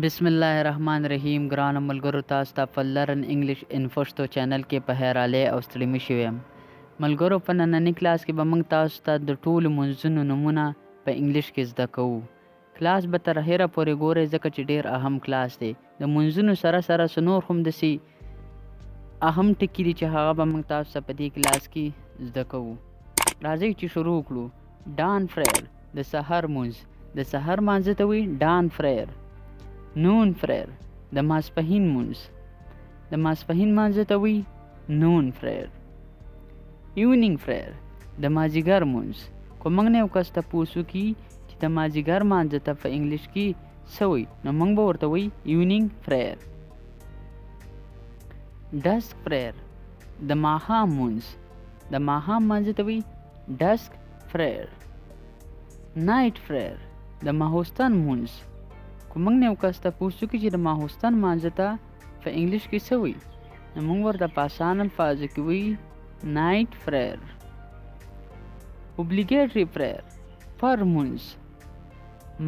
बिस्मिल्लाहिर्रहमानिर्रहीम ګرانو ملګرو تاسو ته په لرن انګلیش ان پښتو چینل کې په هراله او ستړي شوی یم. ملګرو په نننۍ کلاس کې به موږ تاسو ته د ټولو منځونو نومونه په انګلیش کې زده کوو. کلاس به تر اخره پورې ګورئ ځکه چې ډیر اهم کلاس دی. د منځونو سره سره نور هم داسې اهم ټکي دي چې هغه به موږ تاسو ته په دې کلاس کې زده کوو. راځئ چې شروع کړو. ډان فریر د سحر مونځ. د سحر مانځه ته وایي ډان فریر. نون فریر د ماسپښین مونځ. د ماسپښین مانځه ته وایي نون فریر. ایونینګ فریر د مازدیګر مونځ. که موږ نه یو کس تپوس وکړي چې د مازدیګر مانځه ته په انګلیش کې څه وایي نو موږ به ورته وایي ایونینګ فریر. ډسک فریر د ماښام مونځ. د ماښام مانځه ته وایي ډسک فریر. نایټ فریر د ماخوستن مونځ. که موږ نه یو کس تپوس وکړي چې د ماخوستن مانځه ته په انګلیش کې څه وایي نو موږ ورته په اسان الفاظو کې وایي نایټ فریر. اوبلیګیټري فریر پر مونځ.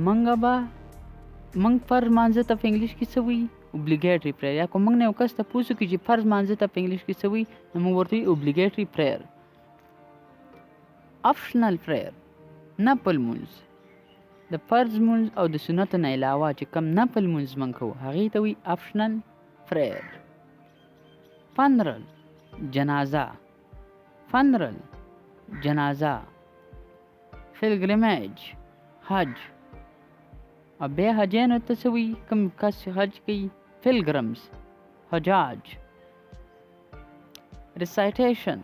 موږ پر مانځه ته په انګلیش کې څه وایي اوبلیګیټري فریر. یا که موږ نه یو کس تپوس وکړي چې فرض مانځه ته په انګلیش کې څه وایي نو موږ ورته وایي اوبلیګیټري فریر. اپشنل فریر نفل مونځ. د فرض مونځ او د سنتو نه علاوه چې کم نفل مونځ موږ کوو هغې ته وایي اپشنل فریر. فنرل جنازه. فنرل جنازه. فلګریمیج حج. او بیا حجیانو ته څه وایي کوم کس چې حج کوي فلګرمز حجاج. ریسایټیشن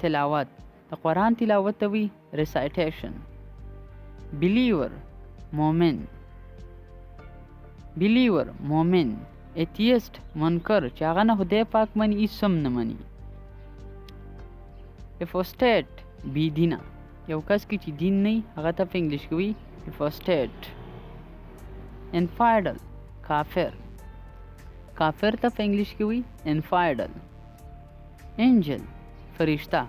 تلاوت. د قرآن تلاوت ته وایي ریسایټیشن. بلیور مومن. بلیور مومن. ایتیست منکر چې هغه نه خدای پاک مني هیڅ هم نه مني. اپوسټیټ بی دینه. یو کس کې چې دین نه وي هغه ته په انګلیش کې وایي اپوسټیټ. انفایډل کافر. کافر ته په انګلیش کې وایي انفایډل. انجل فرشته.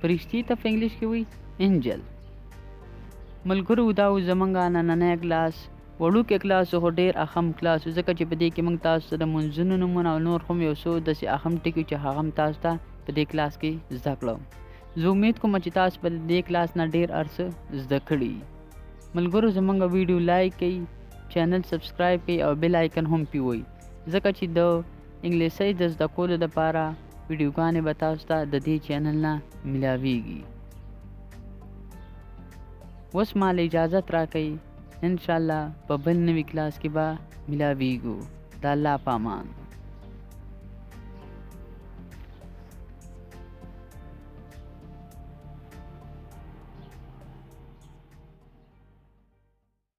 فرشتي ته په انګلیش کې وایي انجل. ملګرو دا و زمونږ نننی کلاس. وړوکی کلاس خو ډېر اهم کلاس و ځکه چې په دې کې موږ تاسو ته د منځونو نومونه او نور هم یو څو داسې اهم ټکي چې هغه هم تاسو ته په دې کلاس کې زده کړم. زه امید کوم چې تاسو په دې کلاس نه ډېر ارڅه زده کړي. ملګرو زمونږ ویډیو لایک کړئ، چینل سبسکرایب کړئ او بیل آیکن هم پې ووهئ ځکه چې د انګلیسۍ د زده کولو دپاره ویډیوګانې به تاسو ته د دې چینل نه ملاویږي. اوس مال اجازت راکئ. انشاءالله په بل نوي کلاس کې به ملاویږو. د الله په امان.